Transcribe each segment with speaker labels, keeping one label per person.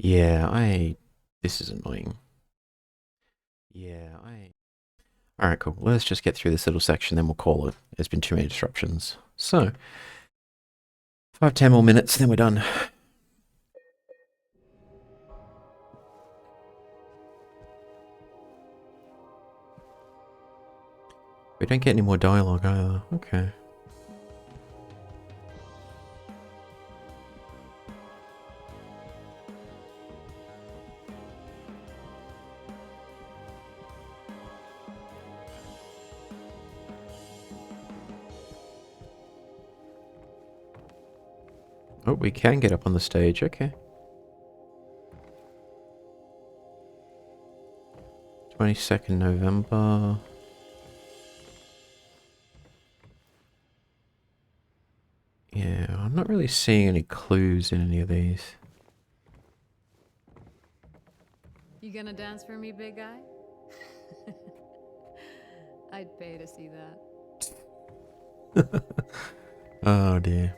Speaker 1: Yeah, this is annoying. Alright, cool. Let's just get through this little section, then we'll call it. There's been too many disruptions. So, 5, 10 more minutes, then we're done. We don't get any more dialogue either. Okay. Oh, we can get up on the stage. Okay. 22nd November. Yeah, I'm not really seeing any clues in any of these.
Speaker 2: You gonna dance for me, big guy? I'd pay to see that.
Speaker 1: Oh dear.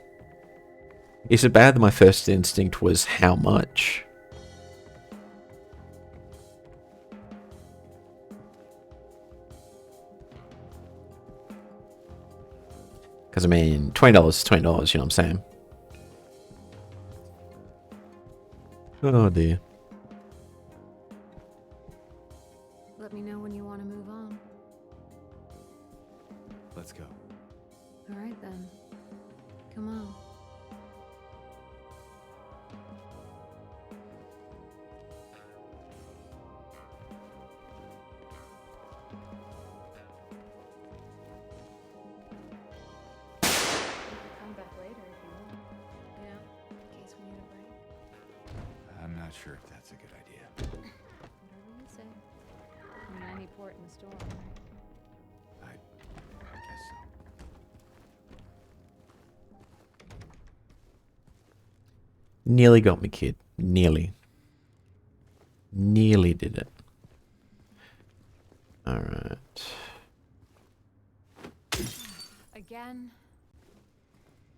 Speaker 1: Is it bad that my first instinct was how much? Because I mean, $20 is $20, you know what I'm saying? Oh dear.
Speaker 2: Let me know when you want to move on.
Speaker 3: Let's go.
Speaker 2: All right then. Come on. Come back later if you want. Yeah, in case we need a break.
Speaker 3: I'm not sure if that's a good idea.
Speaker 2: Whatever you say. I mean, any port in the storm, right?
Speaker 3: I guess so.
Speaker 1: Nearly got me, kid. Nearly. Nearly did it. Alright.
Speaker 2: Again?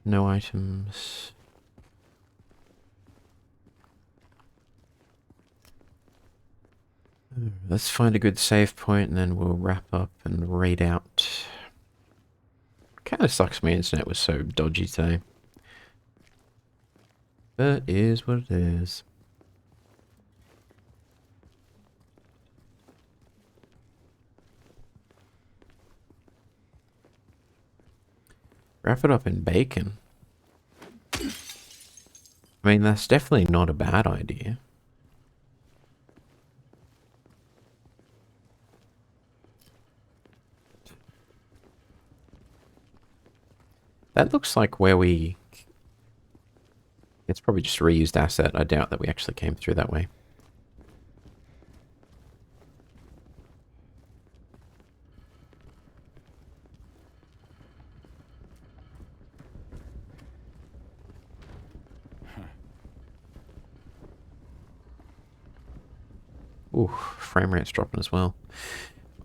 Speaker 1: No items. Let's find a good save point and then we'll wrap up and raid out. Kinda sucks my internet was so dodgy today. But it is what it is. Wrap it up in bacon. I mean, that's definitely not a bad idea. That looks like where we... It's probably just a reused asset. I doubt that we actually came through that way. Ooh, frame rate's dropping as well.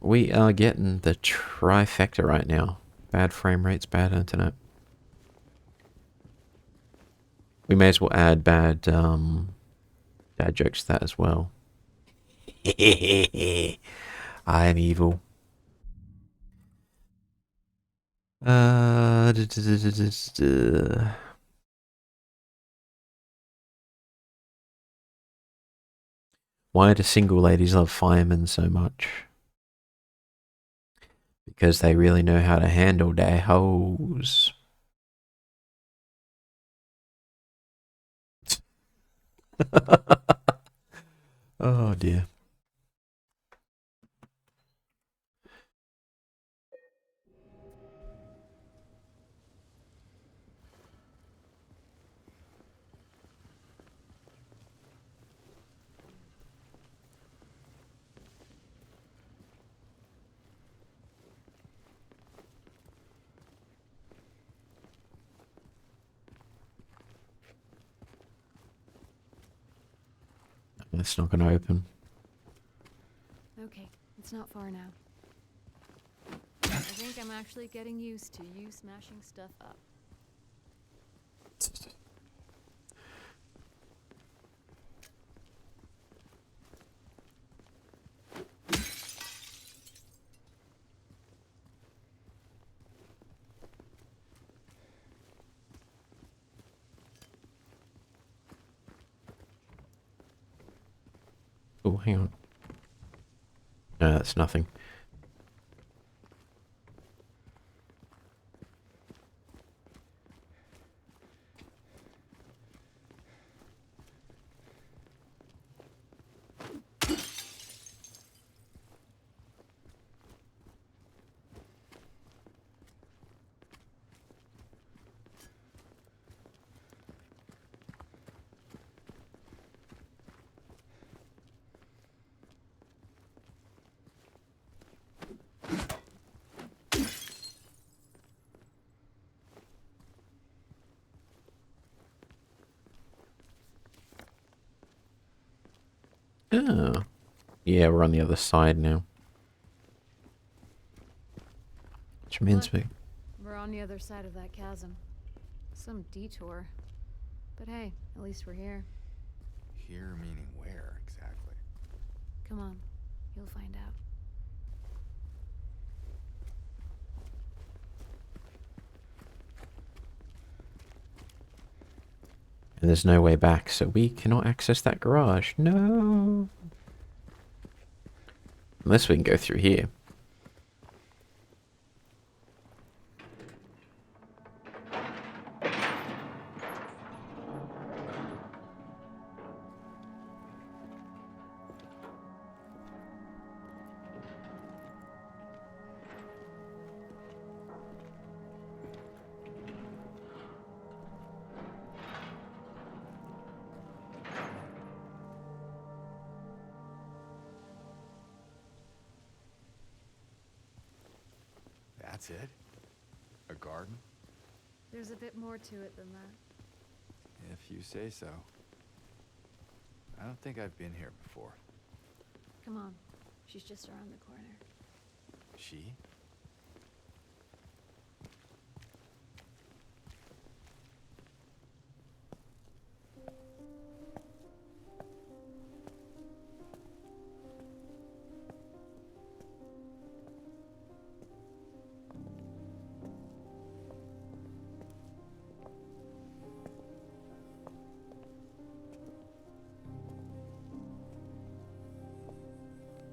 Speaker 1: We are getting the trifecta right now. Bad frame rates, bad internet. We may as well add bad jokes to that as well. I am evil. Uh, Why do single ladies love firemen so much? Because they really know how to handle their hoes. Oh dear. It's not going to open.
Speaker 2: Okay, it's not far now. I think I'm actually getting used to you smashing stuff up.
Speaker 1: Oh, hang on. No, that's nothing. Oh. Yeah, we're on the other side now. Which means
Speaker 2: Look. We're on the other side of that chasm. Some detour. But hey, at least we're here.
Speaker 3: Here meaning where exactly?
Speaker 2: Come on, you'll find out.
Speaker 1: And there's no way back, so we cannot access that garage. No. Unless we can go through here.
Speaker 3: That's it? A garden?
Speaker 2: There's a bit more to it than that.
Speaker 3: If you say so. I don't think I've been here before.
Speaker 2: Come on, she's just around the corner.
Speaker 3: She?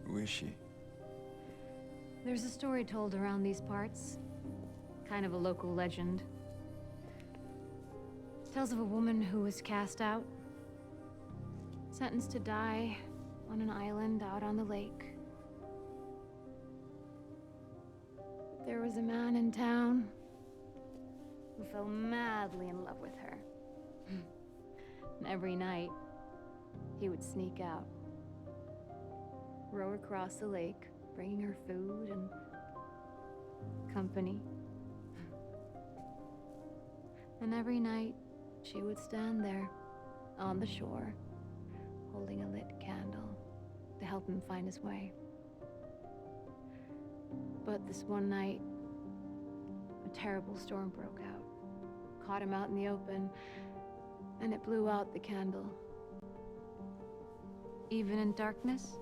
Speaker 3: Who is she?
Speaker 2: There's a story told around these parts. Kind of a local legend. Tells of a woman who was cast out. Sentenced to die on an island out on the lake. There was a man in town who fell madly in love with her. And every night, he would sneak out, row across the lake, bringing her food and company. And every night, she would stand there on the shore, holding a lit candle to help him find his way. But this one night, a terrible storm broke out, caught him out in the open, and it blew out the candle. Even in darkness,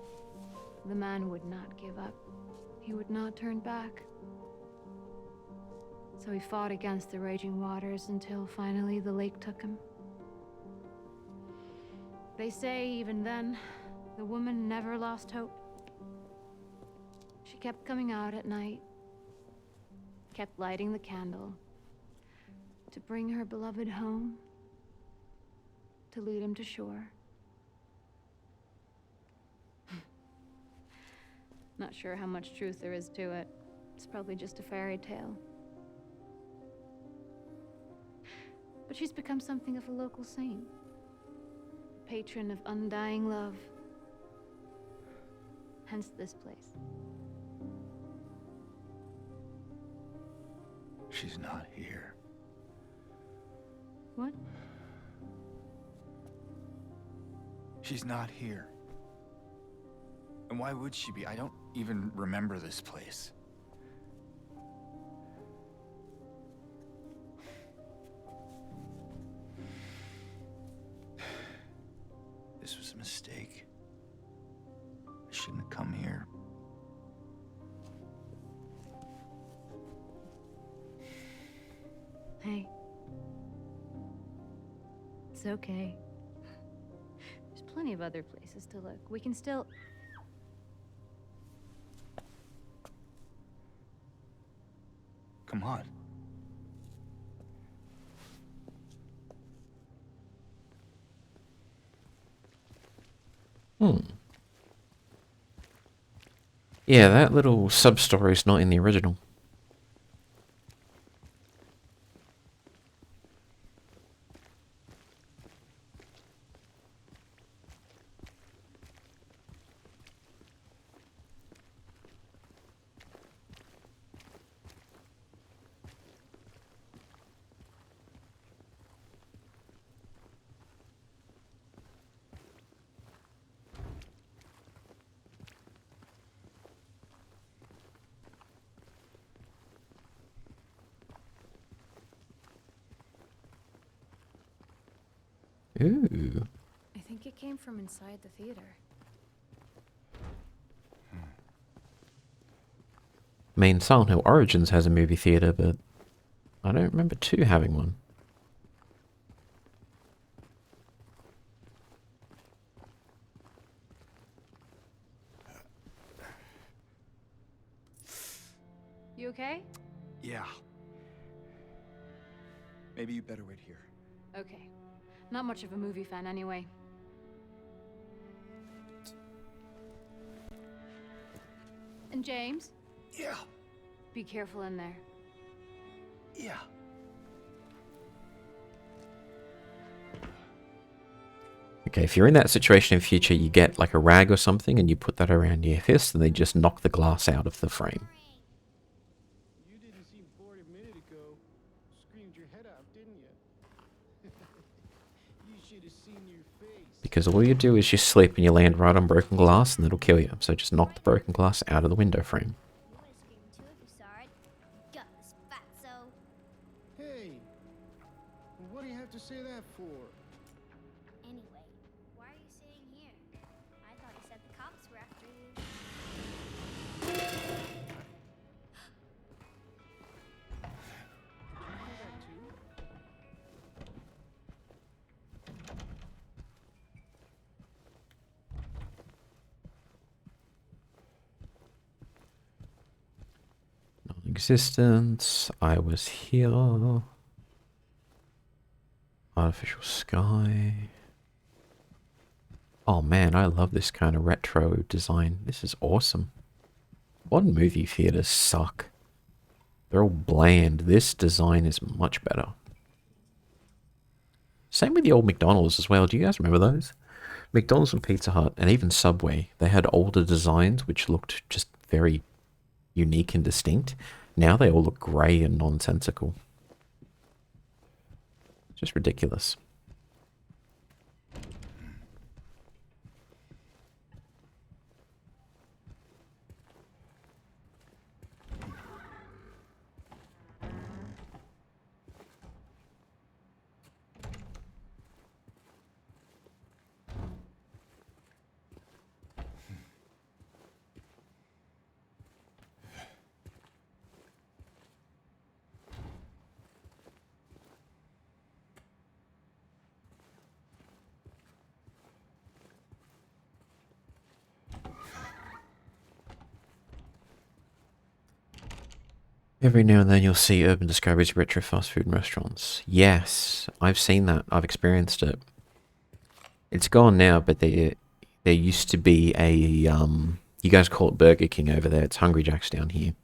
Speaker 2: the man would not give up. He would not turn back. So he fought against the raging waters until finally the lake took him. They say even then, the woman never lost hope. She kept coming out at night, kept lighting the candle to bring her beloved home, to lead him to shore. Not sure how much truth there is to it. It's probably just a fairy tale. But she's become something of a local saint, patron of undying love. Hence this place.
Speaker 3: She's not here.
Speaker 2: What?
Speaker 3: She's not here. And why would she be? I don't even remember this place. This was a mistake. I shouldn't have come here.
Speaker 2: Hey. It's okay. There's plenty of other places places to look. We can still...
Speaker 3: Come on.
Speaker 1: Yeah, that little sub-story is not in the original. Ooh.
Speaker 2: I think it came from inside the theater.
Speaker 1: I mean, Silent Hill Origins has a movie theater, but I don't remember 2 having one.
Speaker 2: You okay?
Speaker 3: Yeah. Maybe you better wait here.
Speaker 2: Okay. Not much of a movie fan anyway. And James,
Speaker 3: Yeah.
Speaker 2: be careful in there.
Speaker 3: Yeah.
Speaker 1: Okay, if you're in that situation in future, you get like a rag or something and you put that around your fist and they just knock the glass out of the frame.
Speaker 4: You didn't seem bored a minute ago. Screamed your head off, didn't you? You should have seen your face.
Speaker 1: Because all you do is you sleep and you land right on broken glass and it'll kill you. So just knock the broken glass out of the window frame.
Speaker 5: You would have screamed too if you saw it. Gutless fatso.
Speaker 4: Hey, what do you have to say that for?
Speaker 5: Anyway, why are you sitting here? I thought you said the cops were after you.
Speaker 4: Did you hear that too?
Speaker 1: Non-existence. I was here. Artificial sky. Oh man, I love this kind of retro design. This is awesome. Modern movie theaters suck. They're all bland. This design is much better. Same with the old McDonald's as well. Do you guys remember those? McDonald's and Pizza Hut and even Subway, they had older designs which looked just very unique and distinct. Now they all look grey and nonsensical. Just ridiculous. Every now and then you'll see Urban Discovery's retro fast food and restaurants. Yes, I've seen that. I've experienced it. It's gone now, but there used to be a, you guys call it Burger King over there. It's Hungry Jack's down here.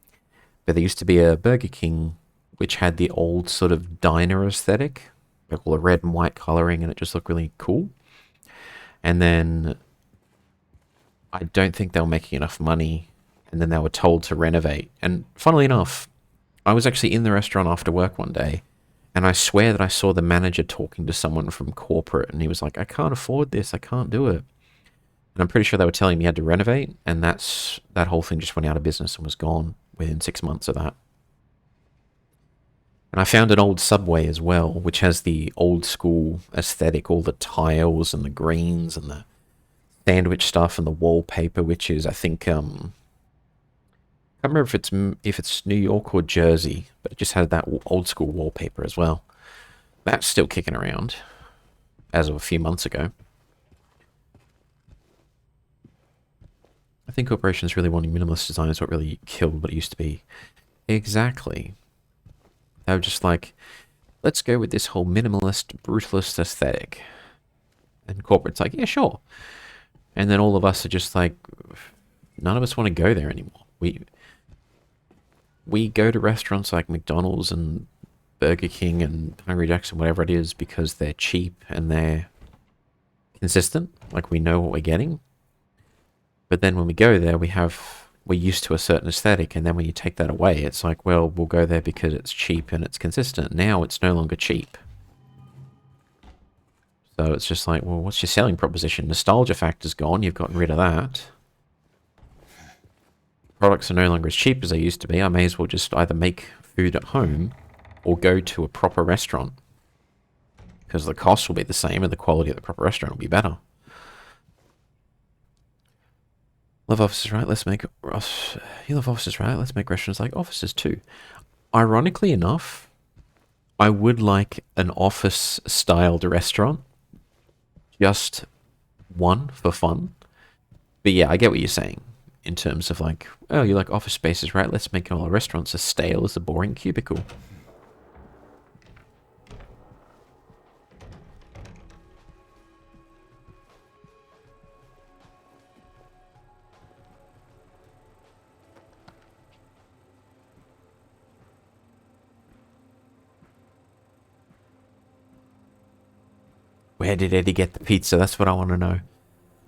Speaker 1: But there used to be a Burger King which had the old sort of diner aesthetic, like all the red and white coloring, and it just looked really cool. And then I don't think they were making enough money, and then they were told to renovate. And funnily enough, I was actually in the restaurant after work one day, and I swear that I saw the manager talking to someone from corporate, and he was like, I can't afford this, I can't do it. And I'm pretty sure they were telling me he had to renovate, and that whole thing just went out of business and was gone within 6 months of that. And I found an old Subway as well, which has the old school aesthetic, all the tiles and the greens and the sandwich stuff and the wallpaper, which is, I think, I can't remember if it's New York or Jersey, but it just had that old school wallpaper as well. That's still kicking around as of a few months ago. I think corporations really wanting minimalist design is what really killed what it used to be. Exactly. They were just like, let's go with this whole minimalist, brutalist aesthetic. And corporate's like, yeah, sure. And then all of us are just like, none of us want to go there anymore. We go to restaurants like McDonald's and Burger King and Hungry Jack's and whatever it is because they're cheap and they're consistent. Like, we know what we're getting. But then when we go there, we're used to a certain aesthetic, and then when you take that away, it's like, well, we'll go there because it's cheap and it's consistent. Now it's no longer cheap. So it's just like, well, what's your selling proposition? Nostalgia factor's gone, you've gotten rid of that. Products are no longer as cheap as they used to be. I may as well just either make food at home or go to a proper restaurant. Because the cost will be the same and the quality of the proper restaurant will be better. Love offices, right? You love offices, right? Let's make restaurants like offices too. Ironically enough, I would like an office-styled restaurant. Just one for fun. But yeah, I get what you're saying. In terms of like, oh, you like office spaces, right? Let's make all our restaurants as stale as a boring cubicle. Where did Eddie get the pizza? That's what I want to know.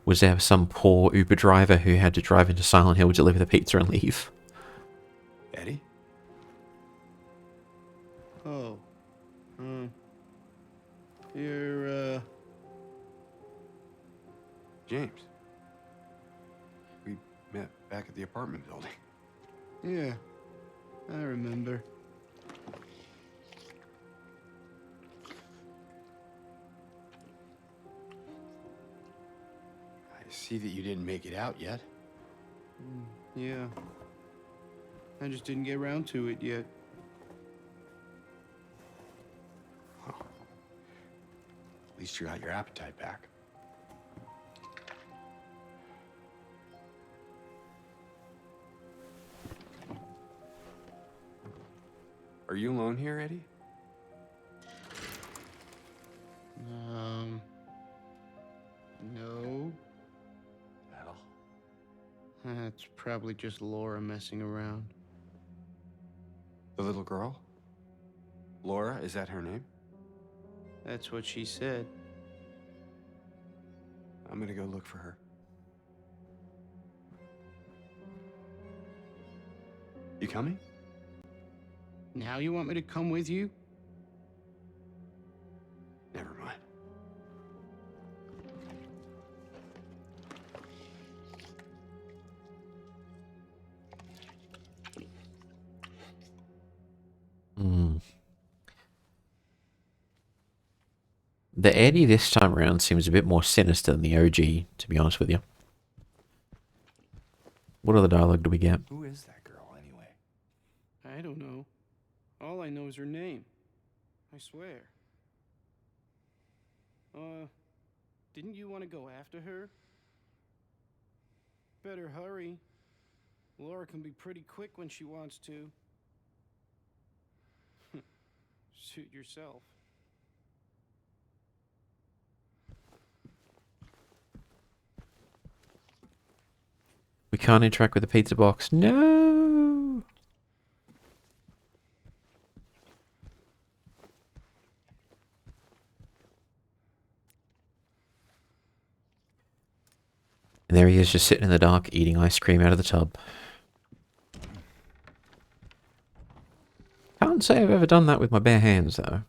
Speaker 1: Was there some poor Uber driver who had to drive into Silent Hill, deliver the pizza, and leave?
Speaker 3: Eddie?
Speaker 4: Oh. You're,
Speaker 6: James. We met back at the apartment building.
Speaker 4: yeah. I remember.
Speaker 6: I see that you didn't make it out yet.
Speaker 4: Yeah. I just didn't get around to it yet.
Speaker 6: Well, at least you got your appetite back. Are you alone here, Eddie?
Speaker 4: No.
Speaker 6: Well,
Speaker 4: That's probably just Laura messing around.
Speaker 6: the little girl? Laura, is that her name?
Speaker 4: That's what she said.
Speaker 6: I'm gonna go look for her. You coming?
Speaker 4: Now you want me to come with you?
Speaker 6: Never mind.
Speaker 1: The Eddie this time around seems a bit more sinister than the OG, to be honest with you. What other dialogue do we get?
Speaker 3: Who is that girl, anyway?
Speaker 4: I don't know. All I know is her name. I swear. Didn't you want to go after her? Better hurry. Laura can be pretty quick when she wants to. Suit yourself.
Speaker 1: We can't interact with the pizza box. No! And there he is, just sitting in the dark, eating ice cream out of the tub. Can't say I've ever done that with my bare hands, though.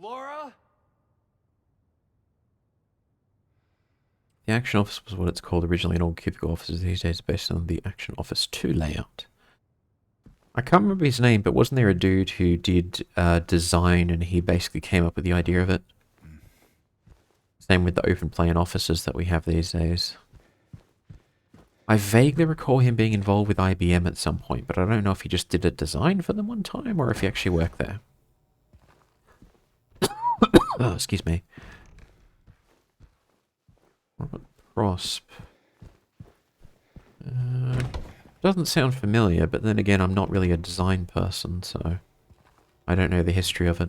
Speaker 3: Laura?
Speaker 1: The Action Office was what it's called originally in all cubicle offices these days, based on the Action Office 2 layout. I can't remember his name, but wasn't there a dude who did design and he basically came up with the idea of it? Same with the open plan offices that we have these days. I vaguely recall him being involved with IBM at some point, but I don't know if he just did a design for them one time or if he actually worked there. Oh, excuse me. Robert Prosp. Doesn't sound familiar, but then again, I'm not really a design person, so I don't know the history of it.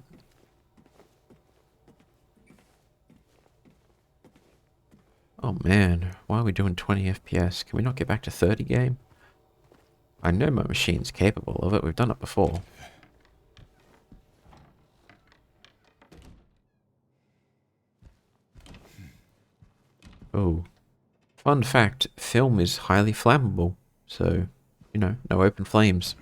Speaker 1: Oh man, why are we doing 20 FPS? Can we not get back to 30 game? I know my machine's capable of it, we've done it before. Oh. Fun fact, film is highly flammable, so, you know, no open flames.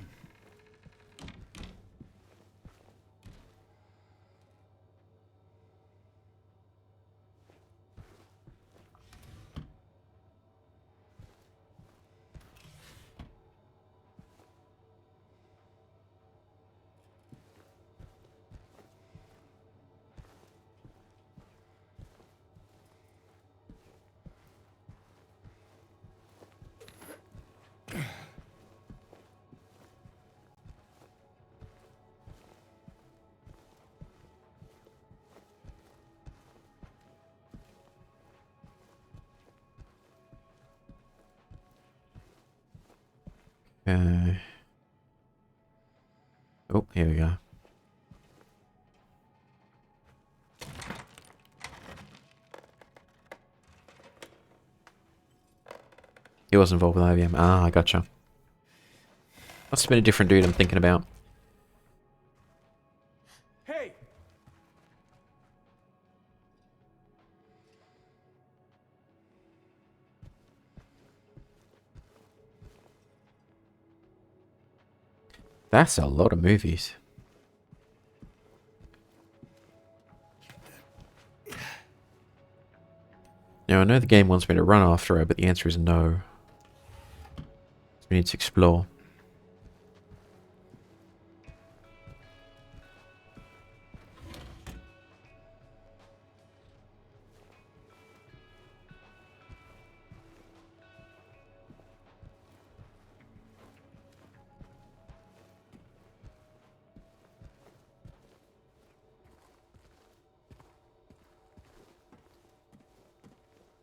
Speaker 1: Oh, here we go. He was involved with IBM. Ah, I gotcha. Must have been a different dude I'm thinking about.
Speaker 6: Hey!
Speaker 1: That's a lot of movies. Now, I know the game wants me to run after her, but the answer is no. We need to explore.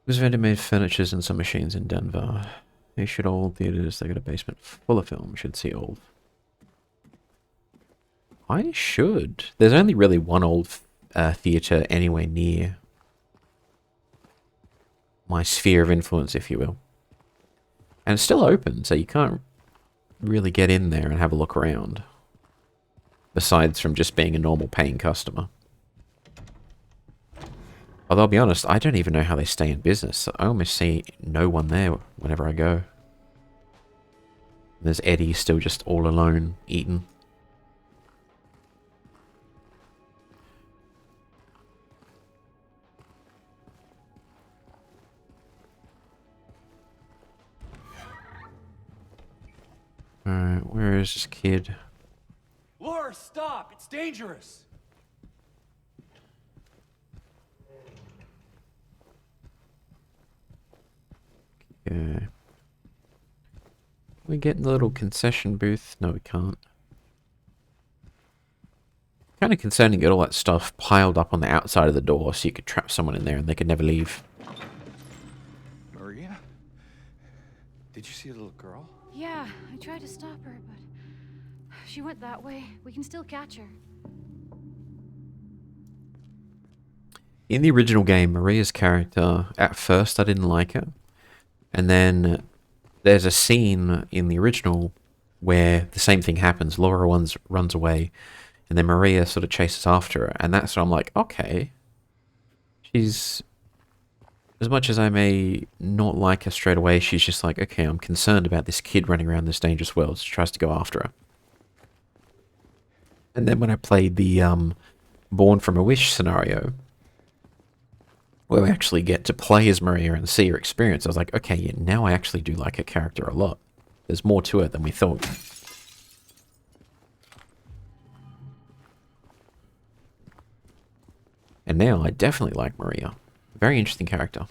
Speaker 1: This vendor made furnitures and some machines in Denver. They should old theaters. They got a basement full of film. Should see old. I should. There's only really one old theater anywhere near my sphere of influence, if you will. And it's still open, so you can't really get in there and have a look around. Besides from just being a normal paying customer. Although I'll be honest, I don't even know how they stay in business. I almost see no one there whenever I go. There's Eddie still just all alone, eating. Alright, where is this kid?
Speaker 6: Laura, stop! It's dangerous!
Speaker 1: Yeah. We get in the little concession booth? No, we can't. Kind of concerning to get all that stuff piled up on the outside of the door so you could trap someone in there and they could never leave.
Speaker 6: Maria? Did you see a little girl?
Speaker 2: Yeah, I tried to stop her, but she went that way. We can still catch her.
Speaker 1: In the original game, Maria's character, at first I didn't like her. And then there's a scene in the original where the same thing happens. Laura runs away, and then Maria sort of chases after her. And that's when I'm like, okay. She's... As much as I may not like her straight away, she's just like, okay, I'm concerned about this kid running around this dangerous world. So she tries to go after her. And then when I played the Born from a Wish scenario, where we actually get to play as Maria and see her experience, I was like, okay, yeah, now I actually do like her character a lot. There's more to it than we thought. And now I definitely like Maria. Very interesting character.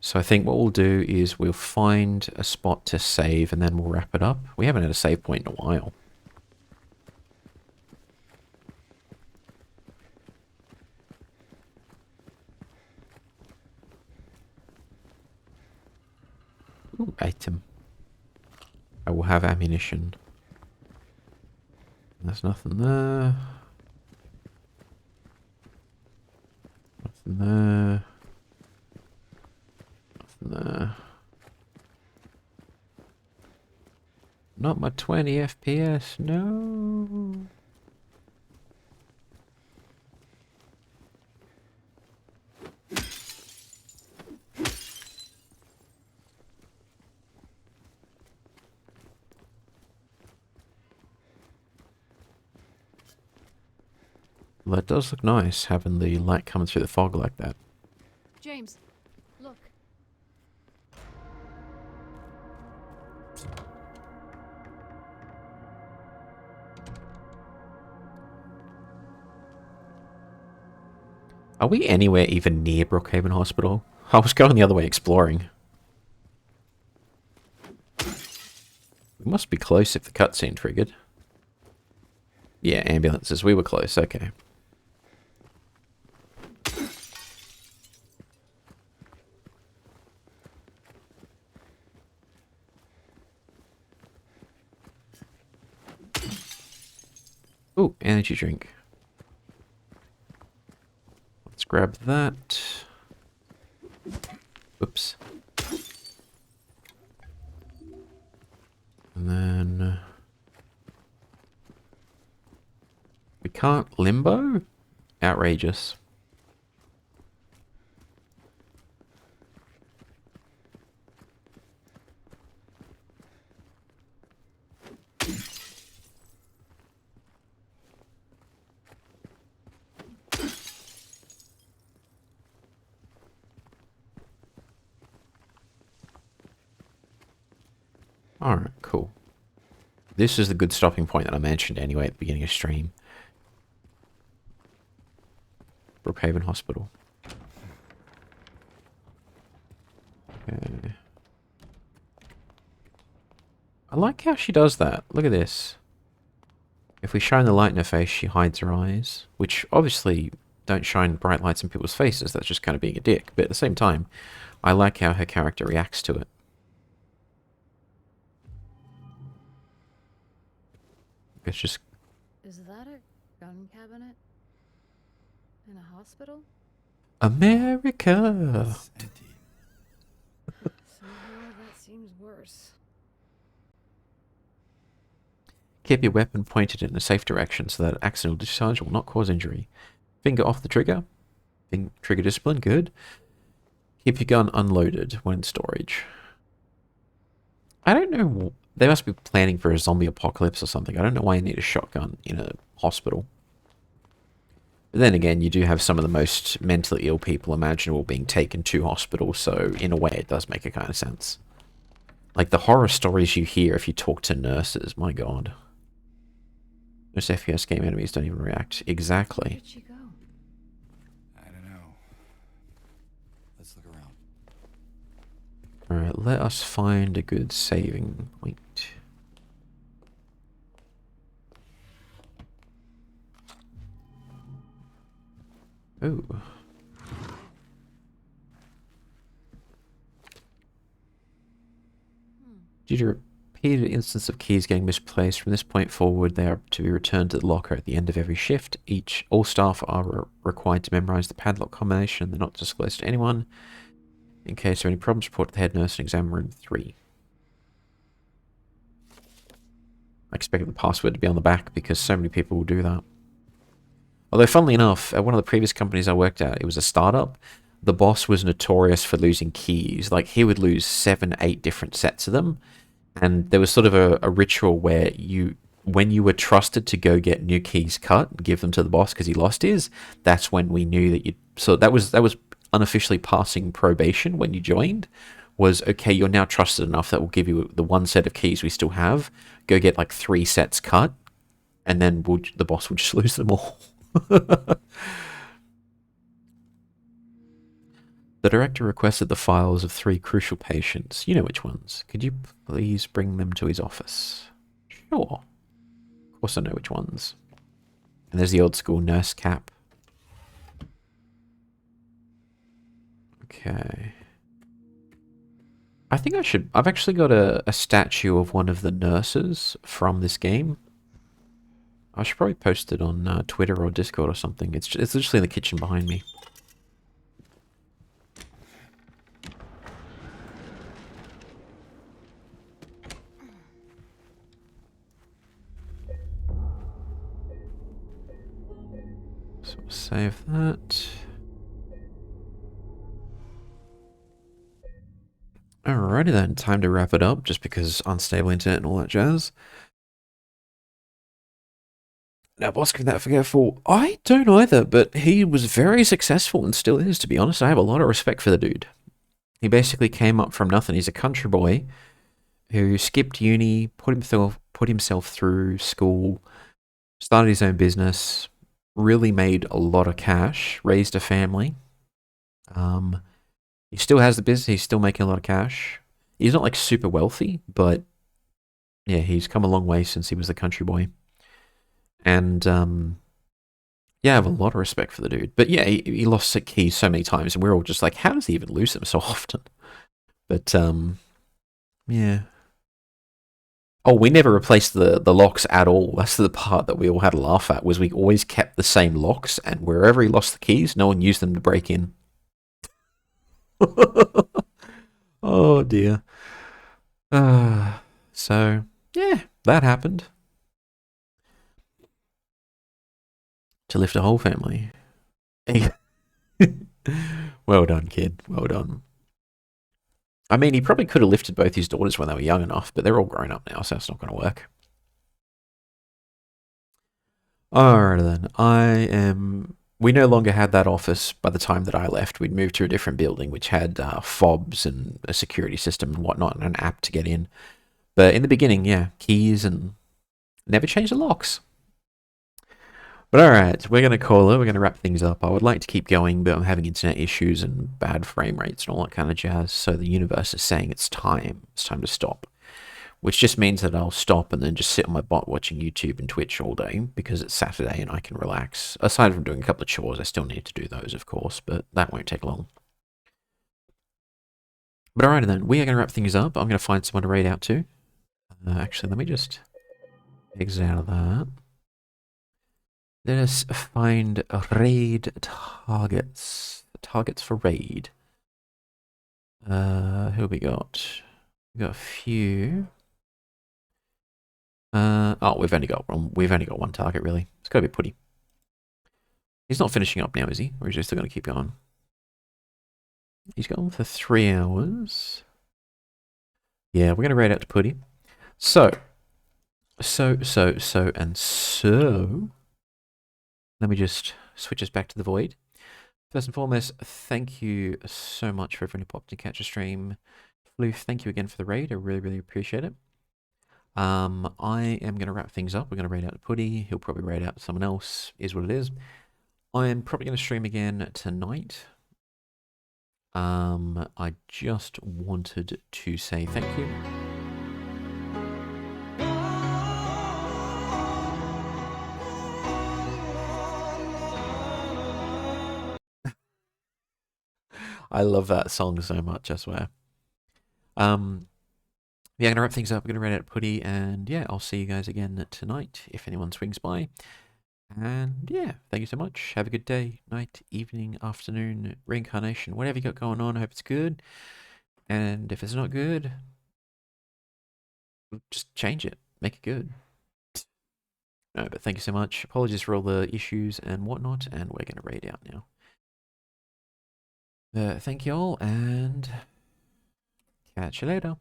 Speaker 1: So I think what we'll do is we'll find a spot to save and then we'll wrap it up. We haven't had a save point in a while. Ooh, item. I will have ammunition. There's nothing there. Nothing there. Nothing there. Not my 20 FPS, no. Well, that does look nice, having the light coming through the fog like that.
Speaker 2: James, look.
Speaker 1: Are we anywhere even near Brookhaven Hospital? I was going the other way exploring. We must be close if the cutscene triggered. Yeah, ambulances. We were close, okay. Ooh, energy drink. Let's grab that. Oops. And then... we can't limbo? Outrageous. Alright, cool. This is the good stopping point that I mentioned anyway at the beginning of stream. Brookhaven Hospital. Okay. I like how she does that. Look at this. If we shine the light in her face, she hides her eyes. Which, obviously, don't shine bright lights in people's faces. That's just kind of being a dick. But at the same time, I like how her character reacts to it. It's just...
Speaker 2: Is that a gun cabinet? In a hospital?
Speaker 1: America!
Speaker 3: It's empty.
Speaker 2: Somehow that seems worse.
Speaker 1: Keep your weapon pointed in a safe direction so that accidental discharge will not cause injury. Finger off the trigger. Trigger discipline, good. Keep your gun unloaded when in storage. I don't know. They must be planning for a zombie apocalypse or something. I don't know why you need a shotgun in a hospital. But then again, you do have some of the most mentally ill people imaginable being taken to hospital, so in a way it does make a kind of sense. Like the horror stories you hear if you talk to nurses, my god. Most FPS game enemies don't even react. Exactly.
Speaker 2: Where did she go?
Speaker 6: I don't know. Let's look around.
Speaker 1: Alright, let us find a good saving point. Ooh. Due to repeated instances of keys getting misplaced, from this point forward they are to be returned to the locker at the end of every shift. All staff are required to memorize the padlock combination. They're not disclosed to anyone. In case of any problems, report to the head nurse in exam room 3. I expected the password to be on the back because so many people will do that. Although, funnily enough, at one of the previous companies I worked at, it was a startup. The boss was notorious for losing keys. Like, he would lose 7, 8 different sets of them. And there was sort of a ritual where when you were trusted to go get new keys cut and give them to the boss because he lost his, that's when we knew that you. So that was unofficially passing probation when you joined. Was okay, you're now trusted enough that we'll give you the one set of keys we still have. Go get like 3 sets cut, and then the boss would just lose them all. The director requested the files of 3 crucial patients. You know which ones. Could you please bring them to his office? Sure. Of course I know which ones. And there's the old school nurse cap. Okay. I think I should. I've actually got a statue of one of the nurses from this game. I should probably post it on Twitter or Discord or something. It's literally in the kitchen behind me. So we'll save that. Alrighty then, time to wrap it up, just because unstable internet and all that jazz. Now, Bosco that forgetful, I don't either, but he was very successful and still is, to be honest. I have a lot of respect for the dude. He basically came up from nothing. He's a country boy who skipped uni, put himself through school, started his own business, really made a lot of cash, raised a family. He still has the business. He's still making a lot of cash. He's not like super wealthy, but yeah, he's come a long way since he was a country boy. And yeah, I have a lot of respect for the dude. But yeah, he lost sick keys so many times, and we're all just like, how does he even lose them so often? But yeah. Oh, we never replaced the locks at all. That's the part that we all had a laugh at, was we always kept the same locks, and wherever he lost the keys, no one used them to break in. Oh dear. So, yeah, that happened. To lift a whole family. Well done, kid. Well done. I mean, he probably could have lifted both his daughters when they were young enough, but they're all grown up now, so it's not going to work. Alright then, we no longer had that office by the time that I left. We'd moved to a different building which had fobs and a security system and whatnot and an app to get in. But in the beginning, yeah, keys and never changed the locks. But alright, we're going to call it. We're going to wrap things up. I would like to keep going, but I'm having internet issues and bad frame rates and all that kind of jazz. So the universe is saying it's time. It's time to stop. Which just means that I'll stop and then just sit on my butt watching YouTube and Twitch all day because it's Saturday and I can relax. Aside from doing a couple of chores, I still need to do those, of course, but that won't take long. But alright then, we are going to wrap things up. I'm going to find someone to raid out to. Actually, let me just exit out of that. Let us find raid targets. Targets for raid. Who we got? We got a few. Oh, we've only got one target really. It's got to be Putty. He's not finishing up now, is he? Or is he still going to keep going? He's gone for 3 hours. Yeah, we're going to raid out to Putty. So. Let me just switch us back to the void. First and foremost, thank you so much for everyone who popped to catch a stream. Floof, thank you again for the raid. I really, really appreciate it. I am going to wrap things up. We're going to raid out to Putty. He'll probably raid out to someone else. Is what it is. I am probably going to stream again tonight. I just wanted to say thank you. I love that song so much, I swear. Yeah, I'm going to wrap things up. We're going to raid out Putty, and yeah, I'll see you guys again tonight if anyone swings by. And yeah, thank you so much. Have a good day, night, evening, afternoon, reincarnation, whatever you got going on. I hope it's good. And if it's not good, just change it. Make it good. No, but thank you so much. Apologies for all the issues and whatnot, and we're going to raid out now. Thank you all, and catch you later.